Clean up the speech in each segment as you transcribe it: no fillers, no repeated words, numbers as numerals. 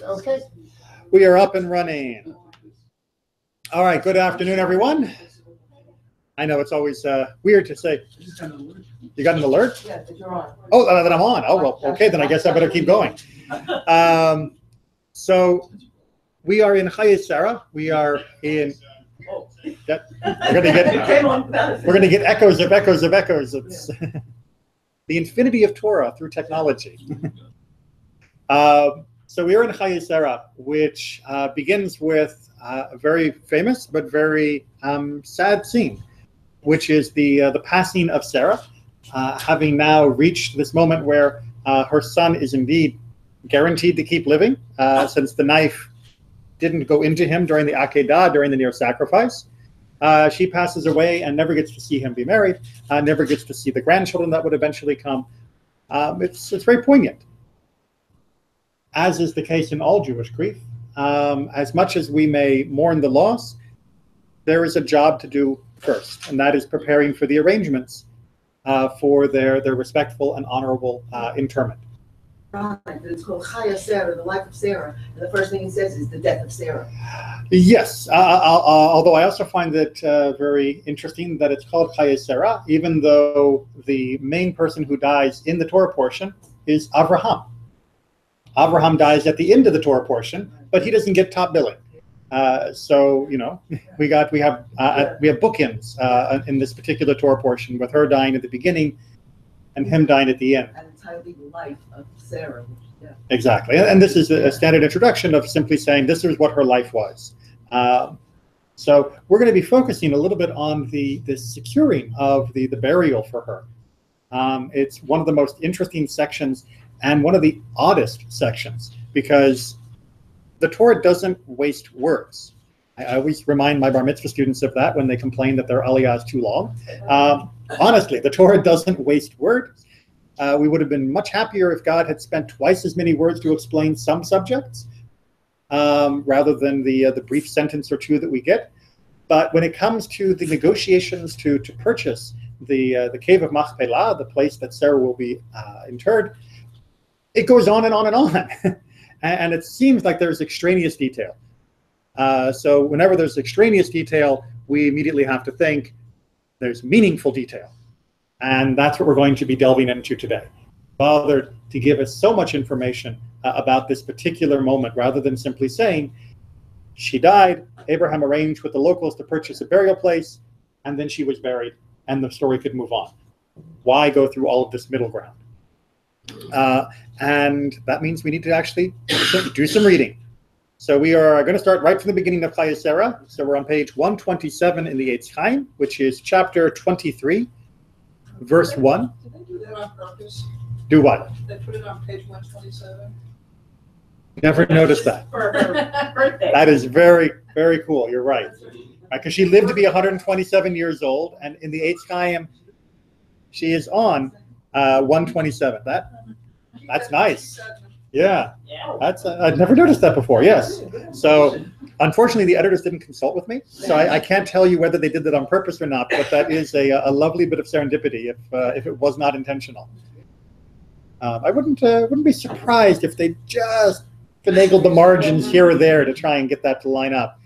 Okay, we are up and running. All right, good afternoon, everyone. I know it's always weird to say. You got an alert? Yeah, that you're on. Oh, that I'm on. Oh, well, okay, then I guess I better keep going. So we are in Chayei. We are in. We're gonna get echoes of echoes of echoes. It's the infinity of Torah through technology. So we are in Chayei, which begins with a very famous but very sad scene, which is the passing of Sarah, having now reached this moment where her son is indeed guaranteed to keep living, since the knife didn't go into him during the Akedah, during the near sacrifice. She passes away and never gets to see him be married, never gets to see the grandchildren that would eventually come. It's very poignant, as is the case in all Jewish grief. As much as we may mourn the loss, there is a job to do first, and that is preparing for the arrangements for their respectful and honorable interment. Right, it's called Chayei Sarah, the life of Sarah, and the first thing it says is the death of Sarah. Yes, although I also find it very interesting that it's called Chayei Sarah, even though the main person who dies in the Torah portion is Avraham. Avraham dies at the end of the Torah portion, but he doesn't get top billing. So you know, we have bookends in this particular Torah portion, with her dying at the beginning and him dying at the end. And entirely the life of Sarah. Yeah. Exactly, and this is a standard introduction of simply saying this is what her life was. So we're going to be focusing a little bit on the securing of the burial for her. It's one of the most interesting sections and one of the oddest sections, because the Torah doesn't waste words. I always remind my bar mitzvah students of that when they complain that their aliyah is too long. Honestly, the Torah doesn't waste words. We would have been much happier if God had spent twice as many words to explain some subjects, rather than the brief sentence or two that we get. But when it comes to the negotiations to purchase the cave of Machpelah, the place that Sarah will be interred, it goes on and on and on. And it seems like there's extraneous detail. So whenever there's extraneous detail, we immediately have to think there's meaningful detail. And that's what we're going to be delving into today. Bothered to give us so much information about this particular moment, rather than simply saying, she died, Abraham arranged with the locals to purchase a burial place, and then she was buried, and the story could move on. Why go through all of this middle ground? And that means we need to actually do some reading. So we are going to start right from the beginning of Chayei Sarah. So we're on page 127 in the Eitz Chaim, which is chapter 23, verse 1. Did they do that on purpose? Do what? They put it on page 127? Never noticed that. For her birthday. That is very, very cool. You're right. Because she lived to be 127 years old, and in the Eitz Chaim, she is on 127. That's nice. Yeah, that's I've never noticed that before. Yes. So unfortunately, the editors didn't consult with me, so I can't tell you whether they did that on purpose or not. But that is a lovely bit of serendipity if it was not intentional. I wouldn't be surprised if they just finagled the margins here or there to try and get that to line up,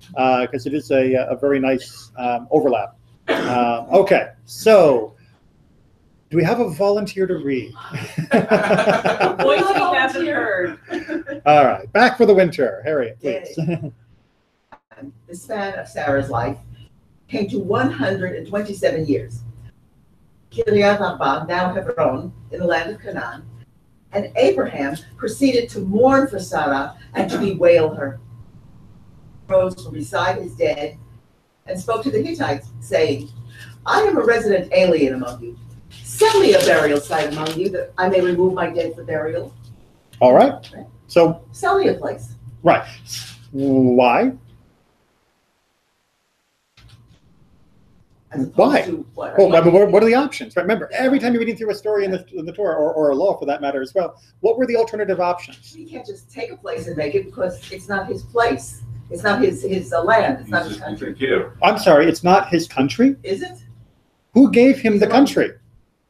because it is a very nice overlap. Okay, so. Do we have a volunteer to read? Voice we haven't heard. All right, back for the winter. Harriet, please. The span of Sarah's life came to 127 years. Kiryat Arba, now Hebron, in the land of Canaan, and Abraham proceeded to mourn for Sarah and to bewail her. He rose from beside his dead and spoke to the Hittites, saying, I am a resident alien among you. Send me a burial site among you that I may remove my dead for burial. All right. So sell me a place. Right. Why? Why? Well, I mean, what are the options? Right? Remember, every time you're reading through a story in the Torah, or a law for that matter as well, what were the alternative options? He can't just take a place and make it, because it's not his place. It's not his land. It's not his country. I'm sorry, it's not his country? Is it? Who gave him the country?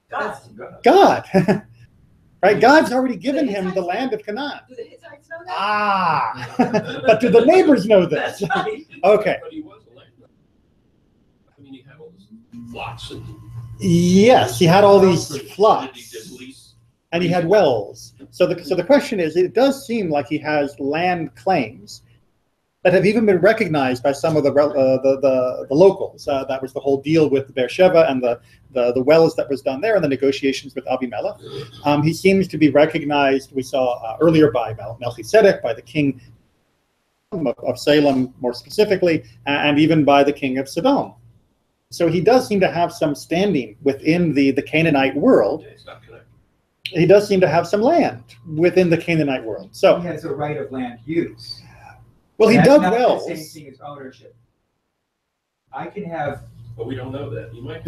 God. God. Right? God's already given him the land of Canaan. Do the Hittites know that? Ah, but do the neighbors know this? That's right. Okay. But he was a landlord. I mean, he had all this flocks and. Yes, he had all these Did he flocks, just lease? and he had wells. So the question is, it does seem like he has land claims that have even been recognized by some of the locals. That was the whole deal with Beersheba and the wells that was done there and the negotiations with Abimelech. He seems to be recognized, we saw earlier, by Melchizedek, by the king of Salem more specifically, and even by the king of Sodom. So he does seem to have some standing within the Canaanite world. Yeah, it's not connected. He does seem to have some land within the Canaanite world. So He has a right of land use. well, he That's dug not wells. the same thing as ownership. I can have, But we don't know that. You might.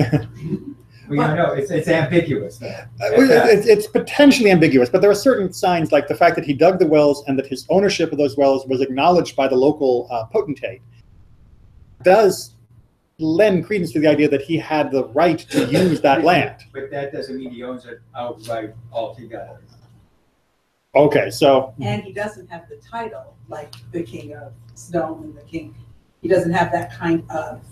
we don't know, it's ambiguous. It's potentially ambiguous, but there are certain signs, like the fact that he dug the wells and that his ownership of those wells was acknowledged by the local potentate, does lend credence to the idea that he had the right to use that land. But that doesn't mean he owns it outright altogether. Okay, so And he doesn't have the title like the king of Sodom and the king. He doesn't have that kind of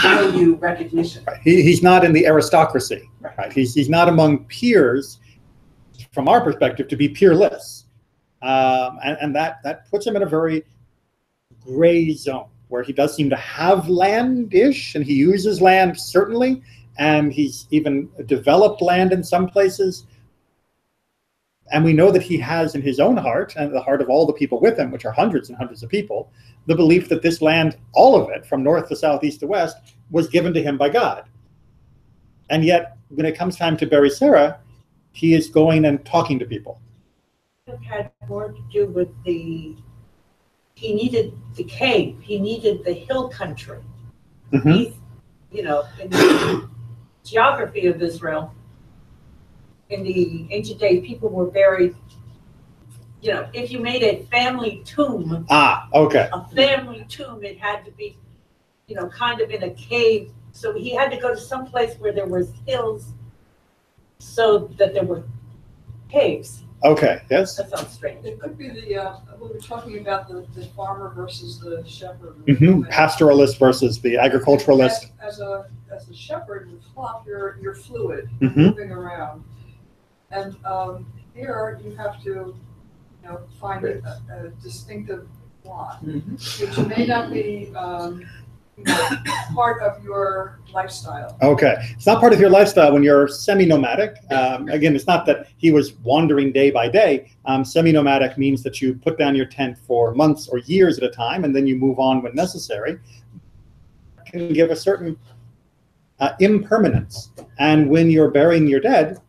value recognition. he's not in the aristocracy. Right. Right? He's not among peers, from our perspective, to be peerless. And that puts him in a very gray zone, where he does seem to have land-ish, and he uses land, certainly, and he's even developed land in some places. And we know that he has in his own heart, and the heart of all the people with him, which are hundreds and hundreds of people, the belief that this land, all of it, from north to south, east to west, was given to him by God. And yet, when it comes time to bury Sarah, he is going and talking to people. It had more to do with he needed the cave, he needed the hill country. Mhm. He's, in the geography of Israel, in the ancient days, people were buried, if you made a family tomb, Ah, okay. it had to be, kind of in a cave. So he had to go to some place where there was hills so that there were caves. Okay, yes. That sounds strange. It could be we were talking about the farmer versus the shepherd. Pastoralist versus the agriculturalist. As a shepherd with flock, you're fluid, Mhm. moving around. And here you have to, find a distinctive flock, which may not be part of your lifestyle. Okay, it's not part of your lifestyle when you're semi-nomadic. Again, it's not that he was wandering day by day. Semi-nomadic means that you put down your tent for months or years at a time, and then you move on when necessary. It can give a certain impermanence. And when you're burying your dead,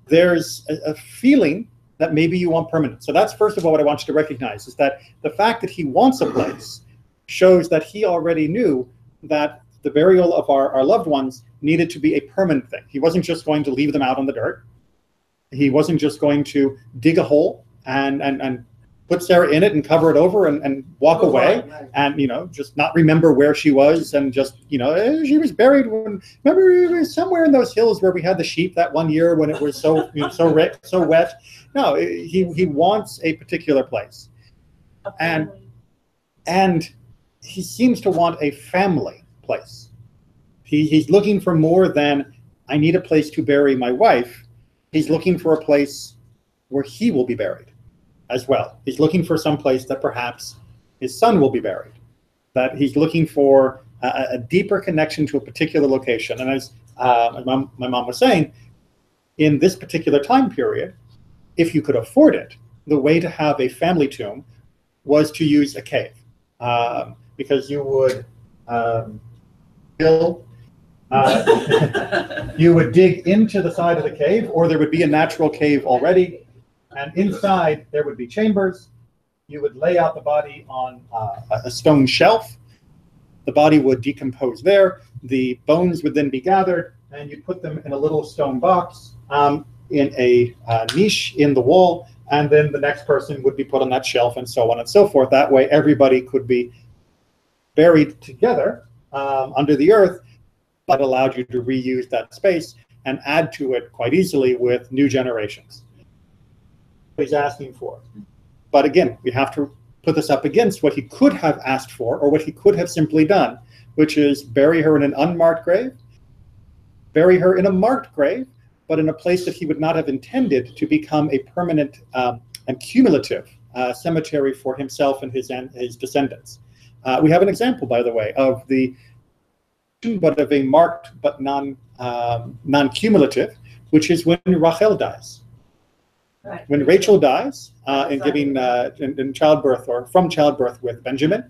there's a feeling that maybe you want permanence. So that's, first of all, what I want you to recognize, is that the fact that he wants a place shows that he already knew that the burial of our loved ones needed to be a permanent thing. He wasn't just going to leave them out on the dirt. He wasn't just going to dig a hole and put Sarah in it and cover it over and walk away, and just not remember where she was, and just she was buried remember it was somewhere in those hills where we had the sheep that one year when it was so so wet. No, he wants a particular place, and he seems to want a family place. He's looking for more than, I need a place to bury my wife. He's looking for a place where he will be buried as well. He's looking for some place that perhaps his son will be buried, that he's looking for a deeper connection to a particular location. And as my mom was saying, in this particular time period, if you could afford it, the way to have a family tomb was to use a cave, because you would you would dig into the side of the cave, or there would be a natural cave already, and inside there would be chambers. You would lay out the body on a stone shelf. The body would decompose there. The bones would then be gathered, and you'd put them in a little stone box in a niche in the wall, and then the next person would be put on that shelf, and so on and so forth. That way everybody could be buried together under the earth, but allowed you to reuse that space and add to it quite easily with new generations. what he's asking for. But again, we have to put this up against what he could have asked for, or what he could have simply done, which is bury her in an unmarked grave, bury her in a marked grave, but in a place that he would not have intended to become a permanent and cumulative cemetery for himself and his descendants. We have an example, by the way, of the but of a marked but non-cumulative, which is when Rachel dies. Right. When Rachel dies in giving in childbirth or from childbirth with Benjamin,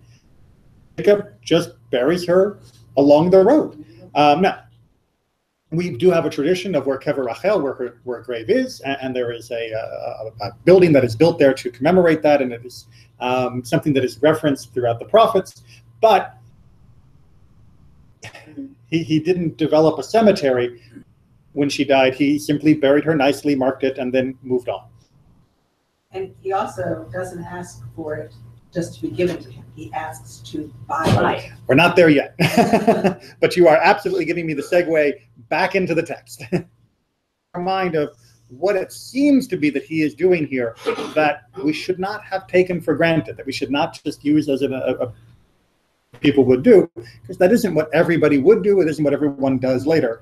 Jacob just buries her along the road. Now, we do have a tradition of where Kever Rachel, where her grave is, and there is a building that is built there to commemorate that, and it is something that is referenced throughout the prophets. But he didn't develop a cemetery when she died. He simply buried her nicely, marked it, and then moved on. And he also doesn't ask for it just to be given to him. He asks to buy it. We're not there yet. But you are absolutely giving me the segue back into the text. Mind of what it seems to be that he is doing here, that we should not have taken for granted, that we should not just use as a people would do, because that isn't what everybody would do. It isn't what everyone does later.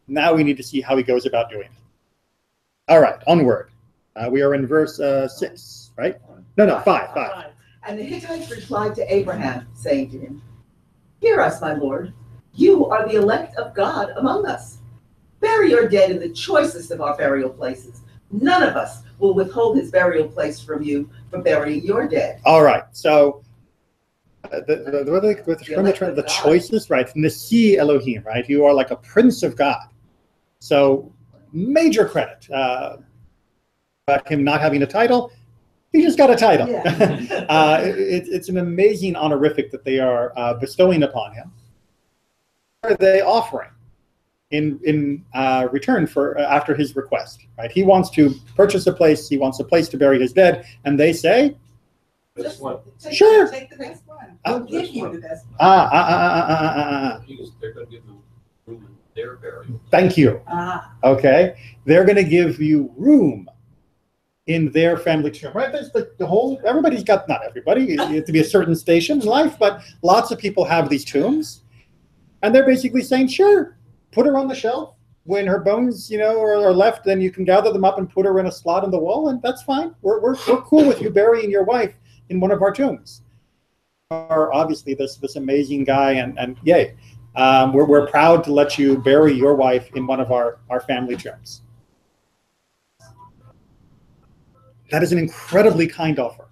Now we need to see how he goes about doing it. All right, onward. We are in verse 6, right? No, 5. And the Hittites replied to Abraham, saying to him, "Hear us, my lord. You are the elect of God among us. Bury your dead in the choicest of our burial places. None of us will withhold his burial place from you for burying your dead." All right, so the choicest, right? Nasi Elohim, right? You are like a prince of God. So major credit. About him not having a title, he just got a title. Yeah. It's an amazing honorific that they are bestowing upon him. What are they offering in return for after his request? Right? He wants to purchase a place. He wants a place to bury his dead, and they say, This one. Sure. Take the best one. We'll give you the best one. They're going to give them room in their burial. Thank you. Okay, they're going to give you room in their family tomb, right? There's the whole, everybody's got, not everybody, you have to be a certain station in life, but lots of people have these tombs, and they're basically saying, sure, put her on the shelf. When her bones, are left, then you can gather them up and put her in a slot in the wall, and that's fine. We're cool with you burying your wife in one of our tombs. Are obviously this amazing guy, and yay, we're proud to let you bury your wife in one of our family tombs. That is an incredibly kind offer,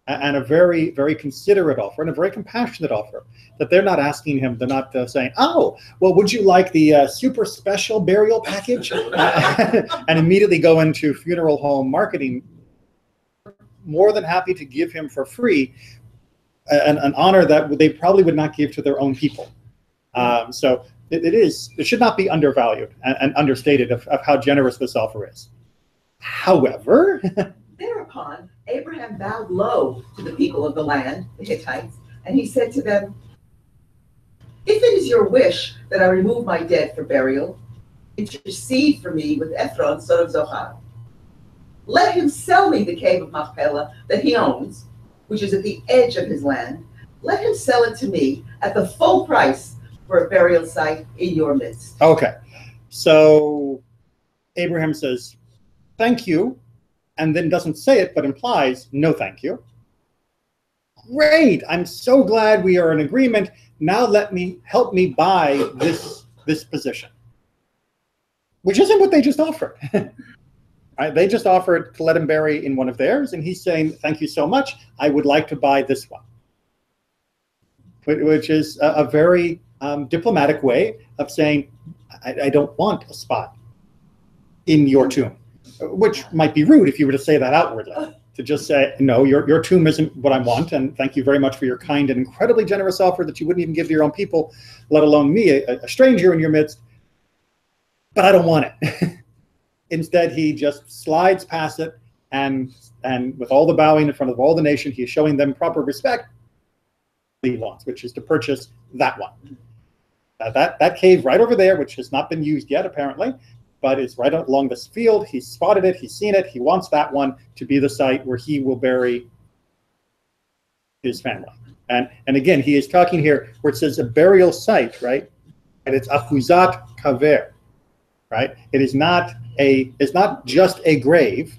and a very, very considerate offer, and a very compassionate offer. That they're not asking him, they're not saying, "Oh, well, would you like the super special burial package?" And immediately go into funeral home marketing. More than happy to give him for free an honor that they probably would not give to their own people. So it should not be undervalued and understated of how generous this offer is. However, Thereupon, Abraham bowed low to the people of the land, the Hittites, and he said to them, "If it is your wish that I remove my dead for burial, intercede for me with Ephron, son of Zohar. Let him sell me the cave of Machpelah that he owns, which is at the edge of his land. Let him sell it to me at the full price for a burial site in your midst." Okay, so Abraham says, "Thank you," and then doesn't say it, but implies, "No, thank you." Great, I'm so glad we are in agreement. Now help me buy this position. Which isn't what they just offered. Right? They just offered to let him bury in one of theirs, and he's saying, "Thank you so much. I would like to buy this one." Which is a very diplomatic way of saying, I don't want a spot in your tomb. Which might be rude if you were to say that outwardly. To just say, "No, your tomb isn't what I want, and thank you very much for your kind and incredibly generous offer that you wouldn't even give to your own people, let alone me, a stranger in your midst, but I don't want it." Instead, he just slides past it, and with all the bowing in front of all the nation, he is showing them proper respect he wants, which is to purchase that one. That cave right over there, which has not been used yet, apparently, but it's right along this field. He's spotted it. He's seen it. He wants that one to be the site where he will bury his family. And again, he is talking here where it says a burial site, right? And it's achuzat kaver, right? It's not just a grave,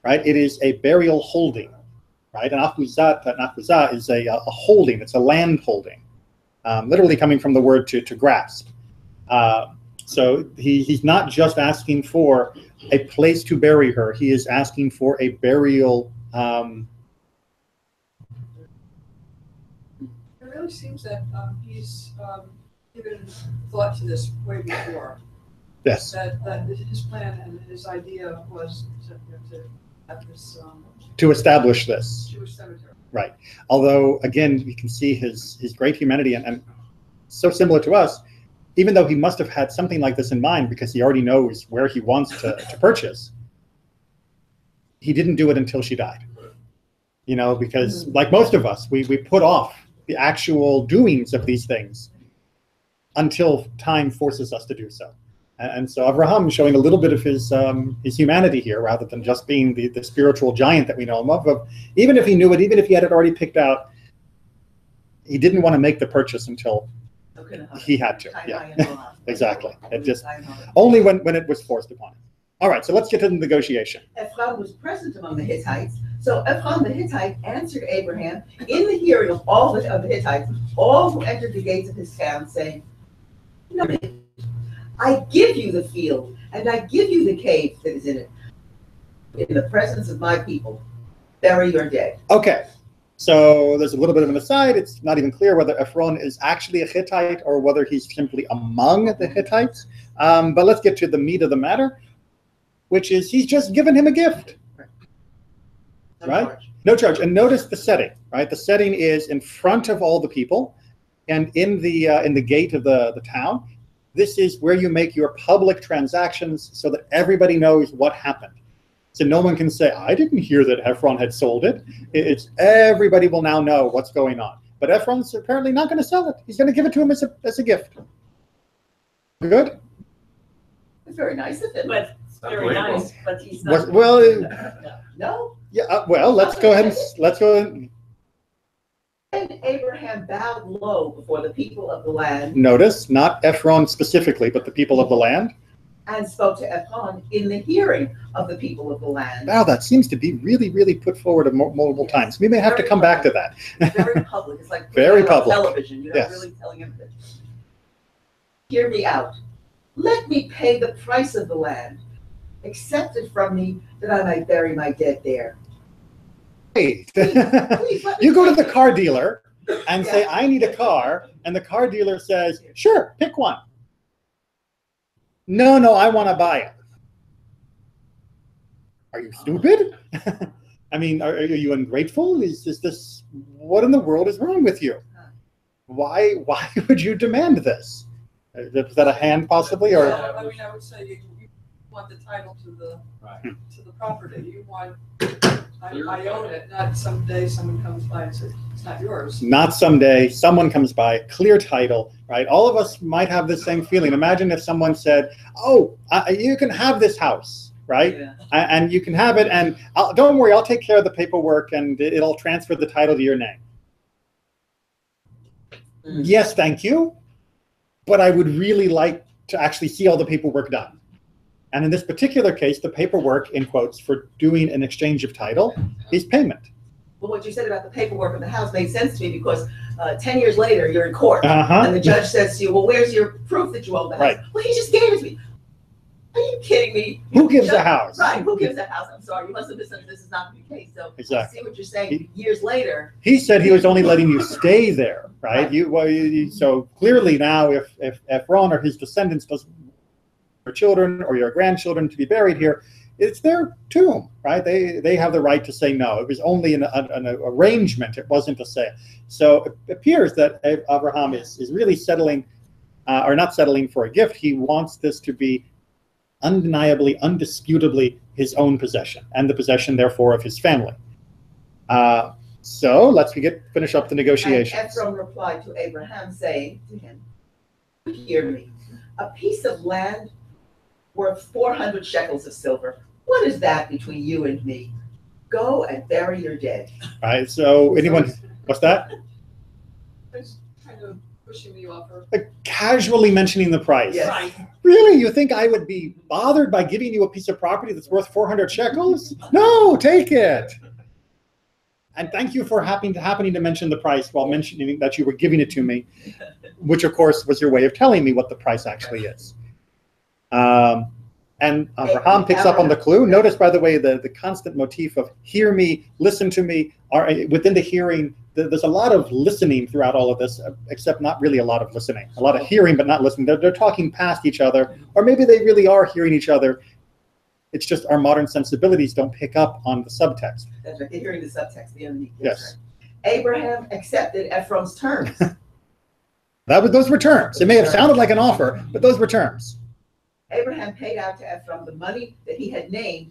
right? It is a burial holding, right? An achuzah is a holding. It's a land holding, literally coming from the word to grasp. So he's not just asking for a place to bury her. He is asking for a burial. It really seems that he's given thought to this way before. Yes. That his plan and his idea was to have this To establish this. Jewish cemetery. Right. Although, again, you can see his great humanity and so similar to us, even though he must have had something like this in mind because he already knows where he wants to purchase, he didn't do it until she died. You know, because like most of us, we put off the actual doings of these things until time forces us to do so. And so Avraham is showing a little bit of his humanity here, rather than just being the spiritual giant that we know him of. Even if he knew it, even if he had it already picked out, he didn't want to make the purchase until he had to. Yeah, exactly. It just only when it was forced upon him. All right, so let's get to the negotiation. Ephron was present among the Hittites. So Ephron the Hittite answered Abraham in the hearing of all of the Hittites, all who entered the gates of his town, saying, "No, I give you the field, and I give you the cave that is in it. In the presence of my people, bury your dead." Okay, so there's a little bit of an aside. It's not even clear whether Ephron is actually a Hittite or whether he's simply among the Hittites. But let's get to the meat of the matter, which is he's just given him a gift. Right? No charge. And notice the setting, right? The setting is in front of all the people and in the gate of the town. This is where you make your public transactions so that everybody knows what happened. So no one can say, I didn't hear that Ephron had sold it. It's everybody will now know what's going on. But Ephron's apparently not going to sell it. He's going to give it to him as a gift. Good? It's very nice of him. But very nice, but he's Well, not. well, No? yeah. Well, let's go ahead and And Abraham bowed low before the people of the land notice, not Ephron specifically, but the people of the land. and spoke to Ephron in the hearing of the people of the land. Wow, that seems to be really, really put forward multiple times. We may have to come back to that. Very public. It's like Very putting it on public. television. You're Yes. not really telling him that. Hear me out. Let me pay the price of the land. Accept it from me that I might bury my dead there. Hey, Please, let me you go to the pay car dealer and say, I need a car, and the car dealer says, sure, pick one. No, I want to buy it. Are you stupid? I mean, are you ungrateful? Is this, what in the world is wrong with you? Why would you demand this? Is that a hand possibly, or? Well, I mean, I would say you want the title to the property. You want, I own it, not someday someone comes by and says, it's not yours. Not someday, someone comes by, clear title, right? All of us might have the same feeling. Imagine if someone said, oh, you can have this house, right? Yeah. And you can have it, and don't worry, I'll take care of the paperwork, and it'll transfer the title to your name. Yes, thank you. But I would really like to actually see all the paperwork done. And in this particular case, the paperwork, in quotes, for doing an exchange of title is payment. Well, what you said about the paperwork of the house made sense to me because 10 years later, you're in court. Uh-huh. And the judge says to you, well, where's your proof that you own the house? Right. Well, he just gave it to me. Are you kidding me? Who gives a house? Right, who gives a house? I'm sorry, you must have misunderstood. This is not the case. So I Exactly. see what you're saying. Years later, He said he was only letting you stay there, right? So clearly now, if Ron or his descendants doesn't, your children or your grandchildren to be buried here, it's their tomb, right? They have the right to say no. It was only an arrangement. It wasn't a sale. So it appears that Abraham is really settling, or not settling for a gift. He wants this to be undeniably, undisputably his own possession, and the possession, therefore, of his family. So let's finish up the negotiations. and Ephron replied to Abraham, saying to him, hear me, a piece of land worth 400 shekels of silver. What is that between you and me? Go and bury your dead. Right. So anyone, what's that? It's kind of pushing the offer. Like casually mentioning the price. Yes. Right. Really? You think I would be bothered by giving you a piece of property that's worth 400 shekels? No, take it. And thank you for happening to mention the price while mentioning that you were giving it to me, which of course was your way of telling me what the price actually is. And Abraham picks up on the clue. Notice, by the way, the constant motif of hear me, listen to me. Within the hearing, there's a lot of listening throughout all of this, except not really a lot of listening. A lot of hearing, but not listening. They're talking past each other, or maybe they really are hearing each other. It's just our modern sensibilities don't pick up on the subtext. That's right. They're hearing the subtext, the underneath. Yes. Right. Abraham accepted Ephraim's terms. Those were terms. It may have sounded like an offer, but those were terms. Abraham paid out to Ephraim the money that he had named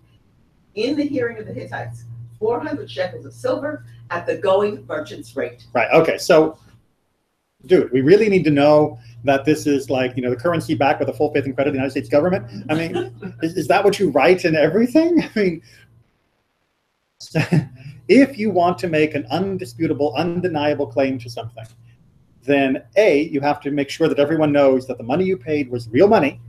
in the hearing of the Hittites, 400 shekels of silver at the going merchant's rate. Right. Okay. So, dude, we really need to know that this is like, the currency backed with a full faith and credit of the United States government. I mean, is that what you write in everything? I mean, if you want to make an undisputable, undeniable claim to something, then A, you have to make sure that everyone knows that the money you paid was real money,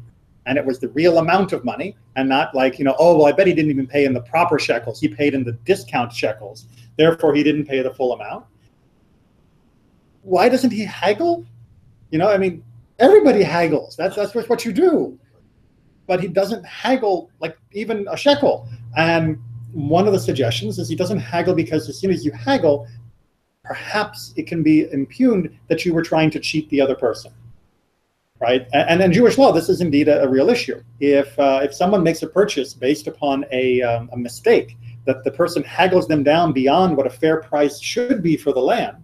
and it was the real amount of money, and not like, oh, well, I bet he didn't even pay in the proper shekels. He paid in the discount shekels. Therefore, he didn't pay the full amount. Why doesn't he haggle? I mean, everybody haggles. That's what you do. But he doesn't haggle like even a shekel. And one of the suggestions is he doesn't haggle because as soon as you haggle, perhaps it can be impugned that you were trying to cheat the other person. Right, and in Jewish law, this is indeed a real issue. If someone makes a purchase based upon a mistake, that the person haggles them down beyond what a fair price should be for the land,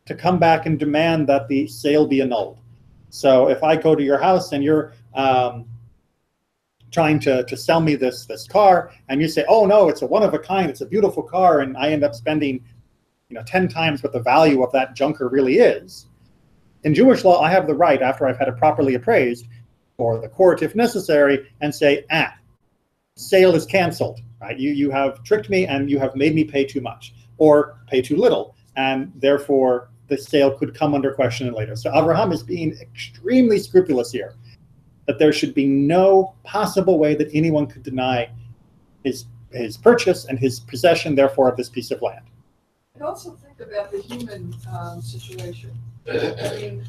to come back and demand that the sale be annulled. So if I go to your house and you're trying to sell me this car, and you say, oh no, it's a one of a kind, it's a beautiful car, and I end up spending 10 times what the value of that junker really is. In Jewish law, I have the right, after I've had it properly appraised, or the court if necessary, and say, sale is canceled. Right? You have tricked me and you have made me pay too much or pay too little, and therefore the sale could come under question later. So Abraham is being extremely scrupulous here, that there should be no possible way that anyone could deny his purchase and his possession, therefore, of this piece of land. And also think about the human situation. I mean,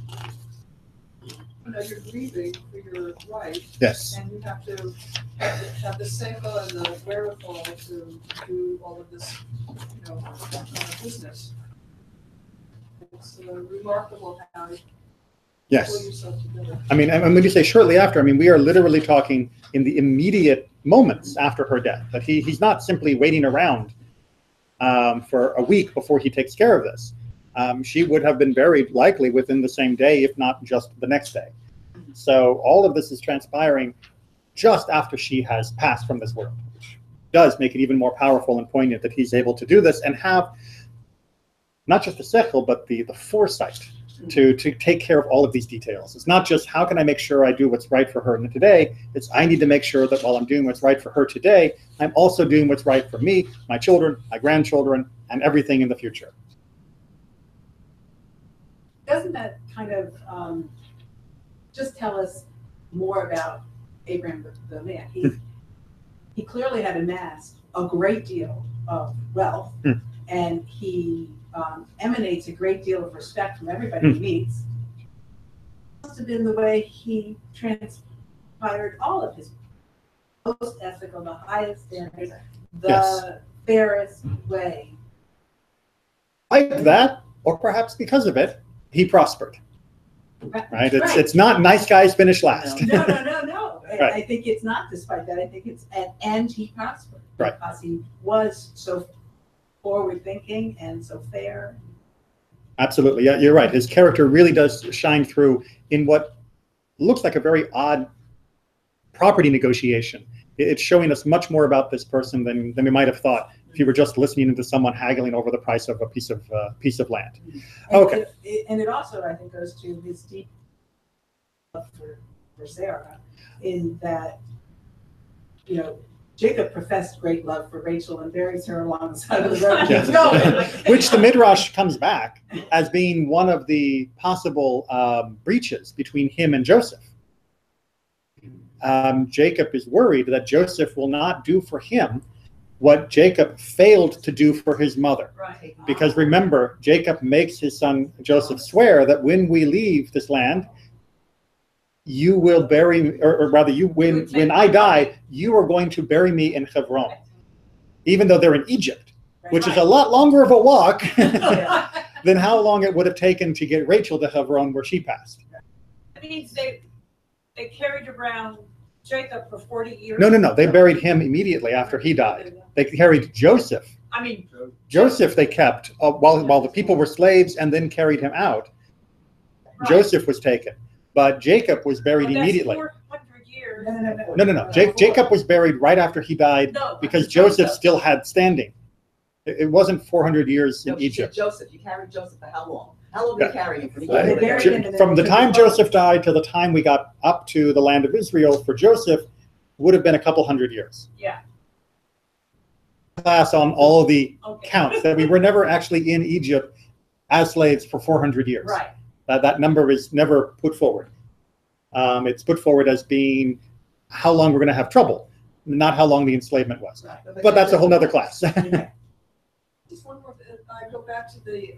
you're grieving for your wife. Yes. And you have to have the seichel and the wherewithal to do all of this, business. It's remarkable how you pull yourself together. I mean, and when you say shortly after, I mean, we are literally talking in the immediate moments after her death. That he's not simply waiting around for a week before he takes care of this. She would have been buried likely within the same day, if not just the next day. So all of this is transpiring just after she has passed from this world, which does make it even more powerful and poignant that he's able to do this and have not just the seichel, but the foresight to take care of all of these details. It's not just how can I make sure I do what's right for her in the today, it's I need to make sure that while I'm doing what's right for her today, I'm also doing what's right for me, my children, my grandchildren, and everything in the future. Doesn't that kind of just tell us more about Abraham the man? He clearly had amassed a great deal of wealth, and he emanates a great deal of respect from everybody he meets. It must have been the way he transpired all of his most ethical, the highest standards, the fairest way. Like that, or perhaps because of it, he prospered. Right? It's not nice guys finish last. No. Right. I think it's not despite that. I think it's and he prospered right. Because he was so forward thinking and so fair. Absolutely. Yeah, you're right. His character really does shine through in what looks like a very odd property negotiation. It's showing us much more about this person than we might have thought if you were just listening to someone haggling over the price of a piece of land. And okay. And it also, I think, goes to his deep love for for Sarah, in that, you know, Jacob professed great love for Rachel and buries her along the side of the road. Yes. Keeps going. Which the Midrash comes back as being one of the possible breaches between him and Joseph. Jacob is worried that Joseph will not do for him what Jacob failed to do for his mother. Right. Because remember, Jacob makes his son Joseph swear that when we leave this land, you will bury me, or rather, when I die, you are going to bury me in Hebron, even though they're in Egypt, which is a lot longer of a walk than how long it would have taken to get Rachel to Hebron where she passed. That means they carried around Jacob for 40 years. No. They buried him immediately after he died. They carried Joseph. I mean, Joseph they kept while the people were slaves and then carried him out. Right. Joseph was taken, but Jacob was buried that's immediately. 400 years. No. Jacob was buried right after he died No, because Joseph still had standing. It wasn't 400 years in No, she said Egypt. Joseph, you carried Joseph for how long? How long did you carry him? They buried him in From the time Joseph died to the time we got up to the land of Israel for Joseph would have been a couple hundred years. Yeah. Class on all of the Okay. counts that we were never actually in Egypt as slaves for 400 years. Right. That number is never put forward. It's put forward as being how long we're going to have trouble, not how long the enslavement was. Right. But that's a whole nother class. Just one more, I go back to the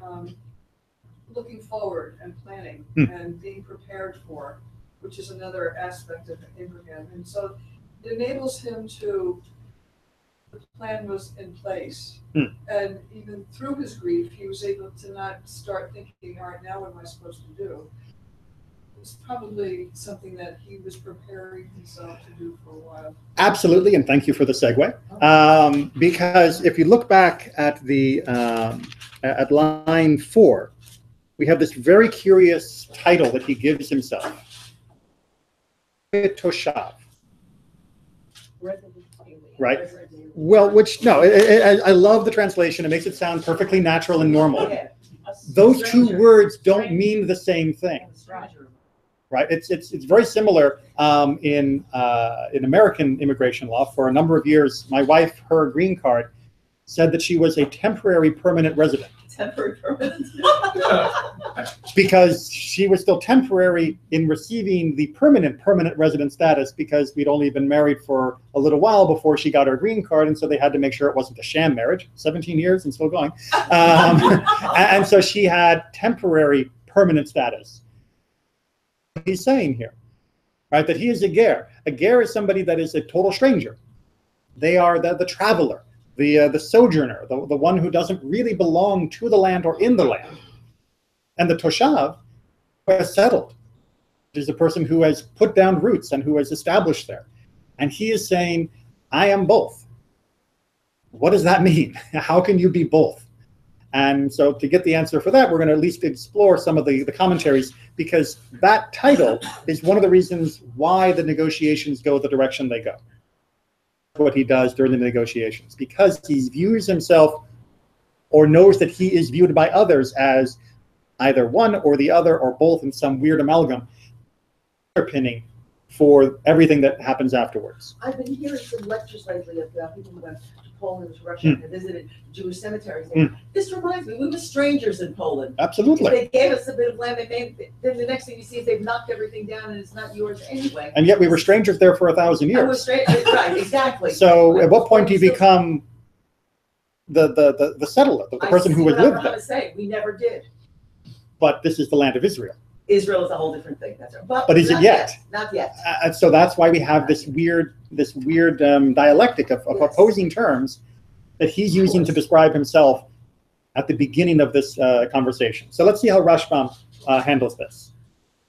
looking forward and planning and being prepared for, which is another aspect of Abraham. And so it enables him to, the plan was in place. And even through his grief, he was able to not start thinking, all right, now what am I supposed to do? It's probably something that he was preparing himself to do for a while. Absolutely, and thank you for the segue. Because if you look back at the at line 4, we have this very curious title that he gives himself. Toshav. Right? Well, which, no, I love the translation. It makes it sound perfectly natural and normal. Yeah. Those two words don't mean the same thing. Right? It's very similar in American immigration law. For a number of years, my wife, her green card, said that she was a temporary permanent resident. Temporary permanent. Because she was still temporary in receiving the permanent resident status because we'd only been married for a little while before she got her green card, and so they had to make sure it wasn't a sham marriage. 17 years and still going. And so she had temporary permanent status. He's saying here, right, that he is a ger. A ger is somebody that is a total stranger. They are the traveler, the sojourner, the one who doesn't really belong to the land or in the land. And the toshav has settled. Is a person who has put down roots and who has established there. And he is saying, I am both. What does that mean? How can you be both? And so to get the answer for that, we're going to at least explore some of the commentaries, because that title is one of the reasons why the negotiations go the direction they go. What he does during the negotiations, because he views himself or knows that he is viewed by others as either one or the other or both in some weird amalgam, underpinning for everything that happens afterwards. I've been hearing some lectures lately of people who went to Poland, to Russia, and visited Jewish cemeteries. This reminds me, we were strangers in Poland. Absolutely. If they gave us a bit of land, then the next thing you see is they've knocked everything down and it's not yours anyway. And yet we were strangers there for 1,000 years. And we're right, exactly. So at what point do you become the settler, the person who would live there? I was saying, we never did. But this is the land of Israel. Israel is a whole different thing. That's right. But is it yet? Not yet. And so that's why we have this weird dialectic of opposing terms that he's using to describe himself at the beginning of this conversation. So let's see how Rashbam handles this.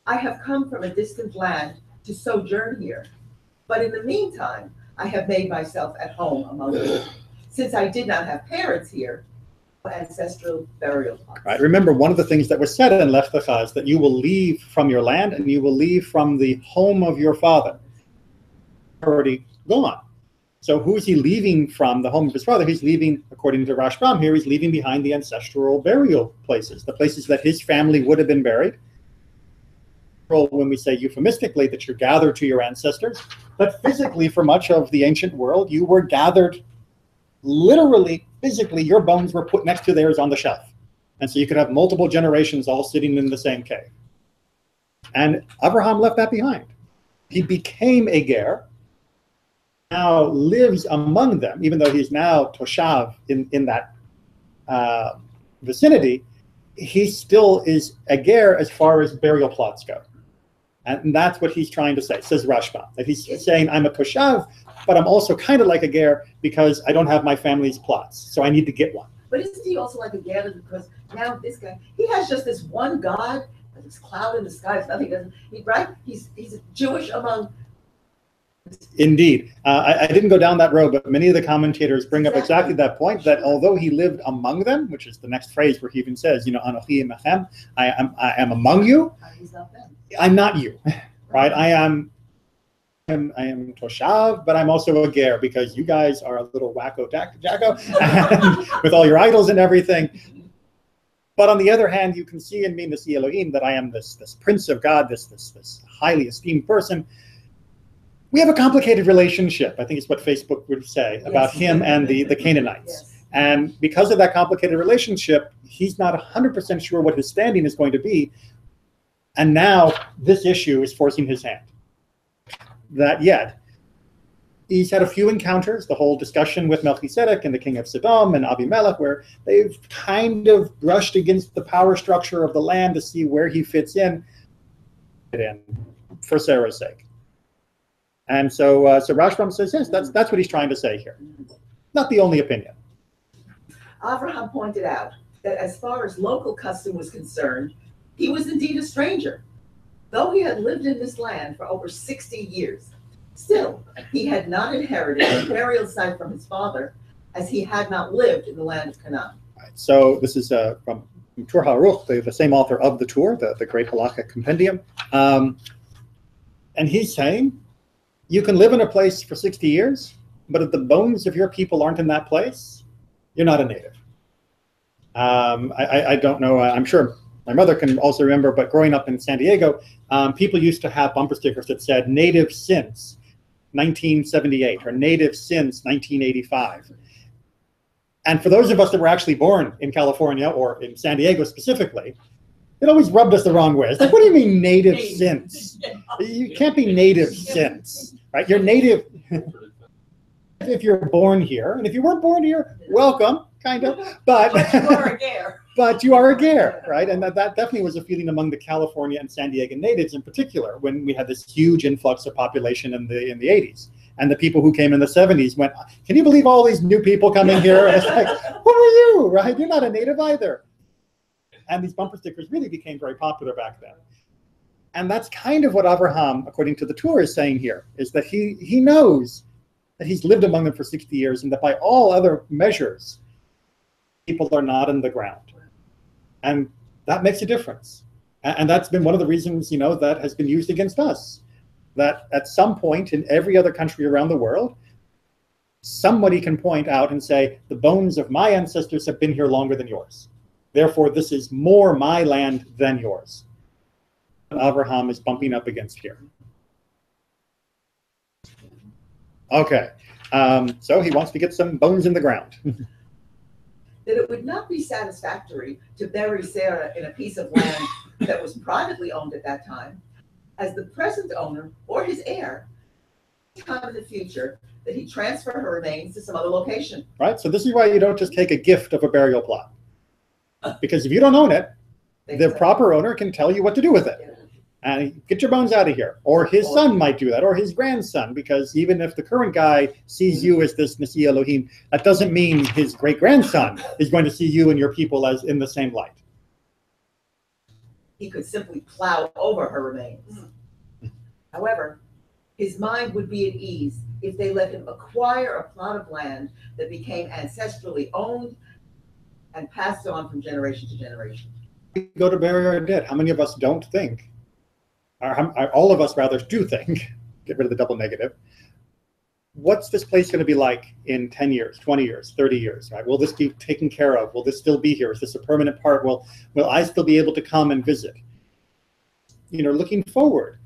I have come from a distant land to sojourn here, but in the meantime, I have made myself at home among you. Since I did not have parents here, ancestral burial plots. Right. Remember, one of the things that was said in Lech Lecha is that you will leave from your land and you will leave from the home of your father. Already gone. So who is he leaving from? The home of his father. He's leaving, according to Rashbam here, he's leaving behind the ancestral burial places, the places that his family would have been buried. when we say euphemistically that you're gathered to your ancestors, but physically for much of the ancient world, you were gathered literally, physically, your bones were put next to theirs on the shelf. And so you could have multiple generations all sitting in the same cave. And Abraham left that behind. He became a ger, now lives among them, even though he's now toshav in that vicinity, he still is a ger as far as burial plots go. And that's what he's trying to say, says Rashba, that he's saying, I'm a toshav, but I'm also kind of like a ger because I don't have my family's plots, so I need to get one. But isn't he also like a ger because now this guy, he has just this one God, this cloud in the sky, it's nothing, right? He's Jewish among. Indeed. I didn't go down that road, but many of the commentators bring up exactly that point, that although he lived among them, which is the next phrase where he even says, you know, Anochi imachem, I am among you. He's not them. I'm not you, right? I am toshav, but I'm also a ger because you guys are a little wacko jacko with all your idols and everything. But on the other hand, you can see in me, Nasi Elohim, that I am this prince of God, this highly esteemed person. We have a complicated relationship, I think is what Facebook would say, about him and the Canaanites. Yes. And because of that complicated relationship, he's not 100% sure what his standing is going to be. And now this issue is forcing his hand. That yet, he's had a few encounters, the whole discussion with Melchizedek and the king of Sodom and Abimelech, where they've kind of brushed against the power structure of the land to see where he fits in for Sarah's sake. And so Rashbam says, yes, that's what he's trying to say here. Not the only opinion. Abraham pointed out that as far as local custom was concerned, he was indeed a stranger. Though he had lived in this land for over 60 years, still he had not inherited a burial site from his father, as he had not lived in the land of Canaan. Right, so this is from Tur HaAruch, the same author of the Tur, the great halakhic compendium. And he's saying, you can live in a place for 60 years, but if the bones of your people aren't in that place, you're not a native. I don't know, I'm sure my mother can also remember, but growing up in San Diego, people used to have bumper stickers that said native since 1978 or native since 1985. And for those of us that were actually born in California or in San Diego specifically, it always rubbed us the wrong way. It's like, what do you mean native since? You can't be native since, right? You're native if you're born here. And if you weren't born here, welcome, kind of. But you are a ger. But you are a ger, right? And that definitely was a feeling among the California and San Diego natives in particular, when we had this huge influx of population in the 80s. And the people who came in the 70s went, can you believe all these new people coming here? And it's like, who are you, right? You're not a native either. And these bumper stickers really became very popular back then. And that's kind of what Abraham, according to the Tur, is saying here, is that he knows that he's lived among them for 60 years and that by all other measures, people are not in the ground. And that makes a difference. And that's been one of the reasons, you know, that has been used against us. That at some point in every other country around the world, somebody can point out and say, the bones of my ancestors have been here longer than yours. Therefore, this is more my land than yours. Abraham is bumping up against here. Okay, so he wants to get some bones in the ground. That it would not be satisfactory to bury Sarah in a piece of land that was privately owned at that time, as the present owner or his heir, time in the future, that he transfer her remains to some other location. Right, so this is why you don't just take a gift of a burial plot. Because if you don't own it, the proper owner can tell you what to do with it. And get your bones out of here. Or his son might do that, or his grandson, because even if the current guy sees you as this Nasi Elohim, that doesn't mean his great-grandson is going to see you and your people as in the same light. He could simply plow over her remains. However, his mind would be at ease if they let him acquire a plot of land that became ancestrally owned and passed on from generation to generation. We go to bury our dead. How many of us don't think? All of us rather do think, get rid of the double negative, what's this place going to be like in 10 years, 20 years, 30 years, right? Will this be taken care of? Will this still be here? Is this a permanent part? Will I still be able to come and visit? looking forward,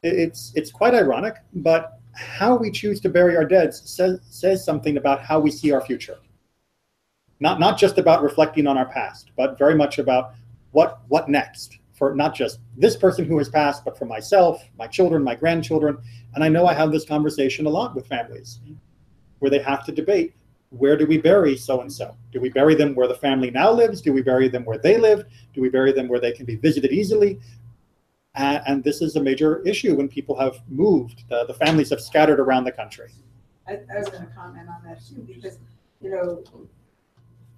it's quite ironic, but how we choose to bury our dead says something about how we see our future. Not just about reflecting on our past, but very much about what next for not just this person who has passed, but for myself, my children, my grandchildren. And I know I have this conversation a lot with families where they have to debate, where do we bury so-and-so? Do we bury them where the family now lives? Do we bury them where they lived? Do we bury them where they can be visited easily? And this is a major issue when people have moved. The families have scattered around the country. I was going to comment on that too, because,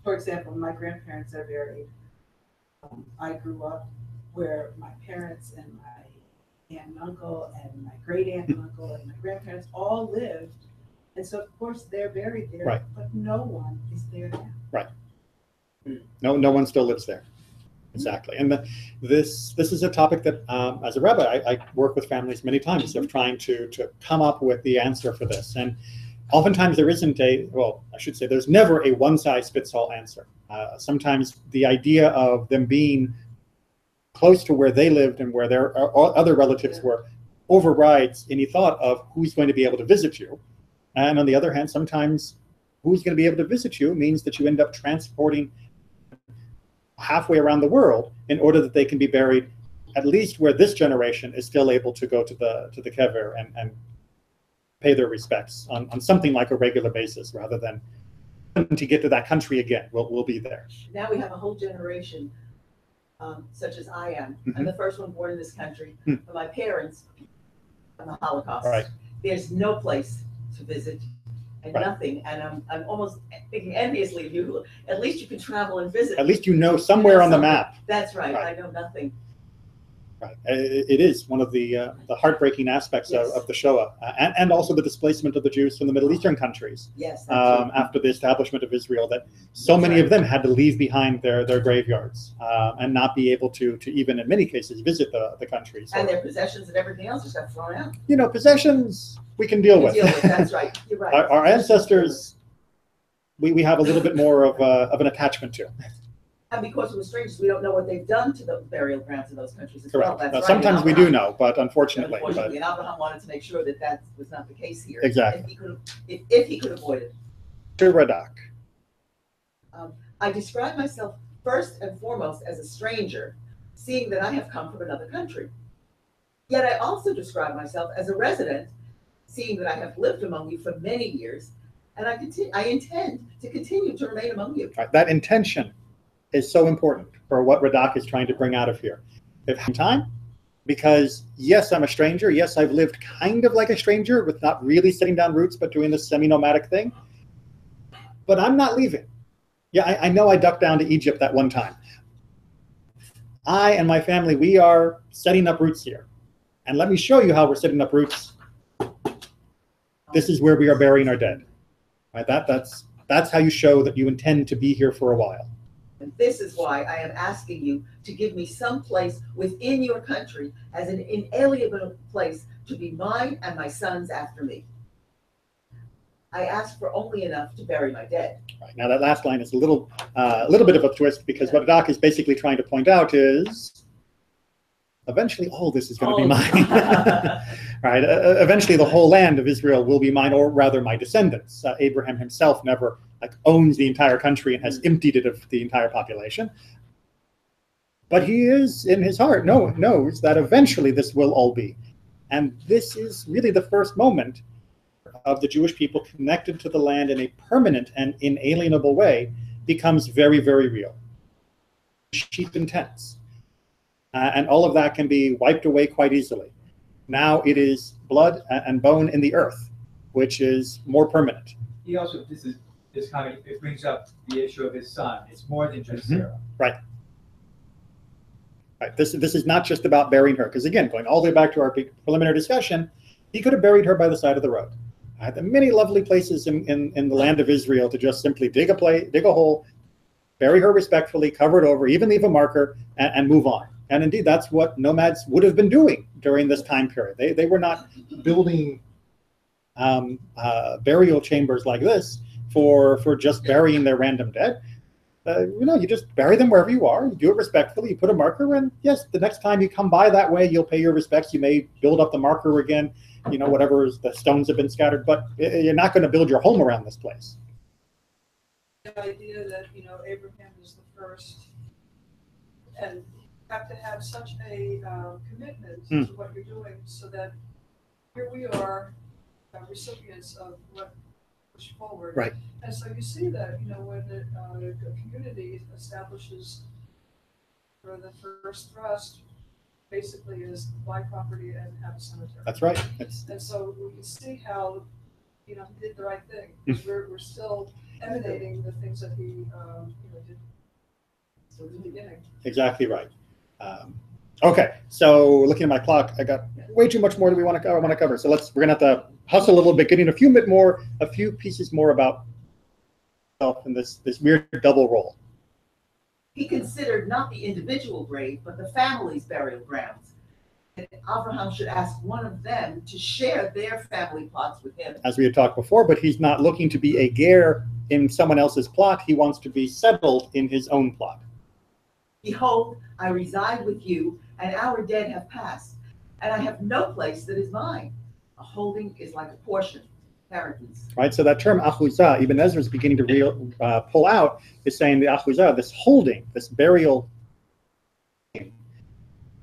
for example, my grandparents are buried. I grew up where my parents and my aunt and uncle and my great aunt and uncle and my grandparents all lived. And so, of course, they're buried there, right. But no one is there now. Right. No one still lives there. Exactly. And this is a topic that, as a rabbi, I work with families many times of trying to come up with the answer for this. And oftentimes there isn't there's never a one-size-fits-all answer. Sometimes the idea of them being close to where they lived and where their other relatives were overrides any thought of who's going to be able to visit you. And on the other hand, sometimes who's going to be able to visit you means that you end up transporting halfway around the world in order that they can be buried at least where this generation is still able to go to the kever and pay their respects on something like a regular basis, rather than to get to that country again. We'll be there. Now we have a whole generation, such as I am. I'm the first one born in this country. But my parents, from the Holocaust. Right. There's no place to visit and nothing. And I'm almost thinking enviously of you. At least you can travel and visit. At least somewhere on the map. That's right. I know nothing. Right. It is one of the heartbreaking aspects of the Shoah, and also the displacement of the Jews from the Middle Eastern countries. Yes. After the establishment of Israel, that so many of them had to leave behind their graveyards and not be able to even in many cases visit the countries. And their possessions and everything else just got thrown out. Possessions we can deal with. That's right. You're right. Our ancestors, we have a little bit more of an attachment to. And because we're strangers, we don't know what they've done to the burial grounds in those countries as Correct. well. That's sometimes we do know, but unfortunately. And Abraham wanted to make sure that was not the case here. Exactly. If he could avoid it. To Radak. I describe myself first and foremost as a stranger, seeing that I have come from another country. Yet I also describe myself as a resident, seeing that I have lived among you for many years, and I intend to continue to remain among you. Right. That intention is so important for what Radak is trying to bring out of here. If time, because yes, I'm a stranger. Yes, I've lived kind of like a stranger with not really setting down roots, but doing this semi-nomadic thing. But I'm not leaving. Yeah, I know I ducked down to Egypt that one time. I and my family, we are setting up roots here. And let me show you how we're setting up roots. This is where we are burying our dead. Right? That's how you show that you intend to be here for a while. And this is why I am asking you to give me some place within your country as an inalienable place to be mine and my sons after me. I ask for only enough to bury my dead. Right. Now that last line is a little bit of a twist, because what Radak is basically trying to point out is eventually all this is going to be mine. Right? Eventually the whole land of Israel will be mine, or rather my descendants. Abraham himself never owns the entire country and has emptied it of the entire population. But he is, in his heart, knows that eventually this will all be. And this is really the first moment of the Jewish people connected to the land in a permanent and inalienable way becomes very, very real. Sheep and tents. And all of that can be wiped away quite easily. Now it is blood and bone in the earth, which is more permanent. He also, it brings up the issue of his son. It's more than just Sarah. Right. Right. This is not just about burying her, because again, going all the way back to our preliminary discussion, he could have buried her by the side of the road. There are many lovely places in the land of Israel to just simply dig a hole, bury her respectfully, cover it over, even leave a marker, and move on. And indeed, that's what nomads would have been doing during this time period. They were not building burial chambers like this for just burying their random dead. you just bury them wherever you are. You do it respectfully. You put a marker, and yes, the next time you come by that way, you'll pay your respects. You may build up the marker again, whatever the stones have been scattered, but you're not going to build your home around this place. The idea that, Abraham is the first, and you have to have such a commitment to what you're doing, so that here we are, recipients of what pushed forward. Right. And so you see that, when the community establishes for the first thrust, basically is buy property and have a cemetery. That's right. And so we can see how, he did the right thing. We're still emanating the things that he, did from the beginning. Exactly right. Okay, so looking at my clock, I got way too much more that I want to cover. So we're gonna have to hustle a little bit, getting a few pieces more about self and this weird double role. He considered not the individual grave, but the family's burial grounds. And Abraham should ask one of them to share their family plots with him. As we had talked before, but he's not looking to be a ger in someone else's plot. He wants to be settled in his own plot. Behold, I reside with you, and our dead have passed, and I have no place that is mine. A holding is like a portion, inheritance. Right, so that term achuzah, Ibn Ezra is beginning to pull out, is saying the achuzah, this holding, this burial,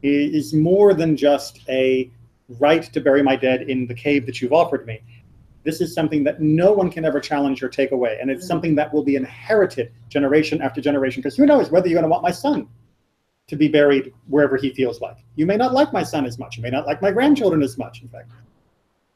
is more than just a right to bury my dead in the cave that you've offered me. This is something that no one can ever challenge or take away, and it's something that will be inherited generation after generation, because who knows whether you're going to want my son to be buried wherever he feels like. You may not like my son as much. You may not like my grandchildren as much, in fact.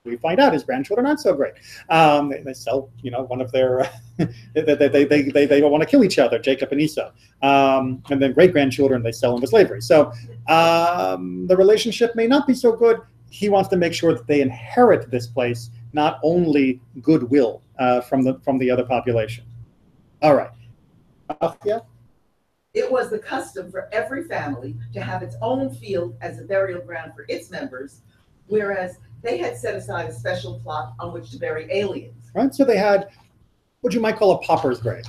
We find out his grandchildren aren't so great. They sell, one of their, they don't want to kill each other, Jacob and Esau. And then great-grandchildren, they sell into slavery. So the relationship may not be so good. He wants to make sure that they inherit this place, not only goodwill from the other population. All right. Yeah. It was the custom for every family to have its own field as a burial ground for its members, whereas they had set aside a special plot on which to bury aliens. Right, so they had what you might call a pauper's grave,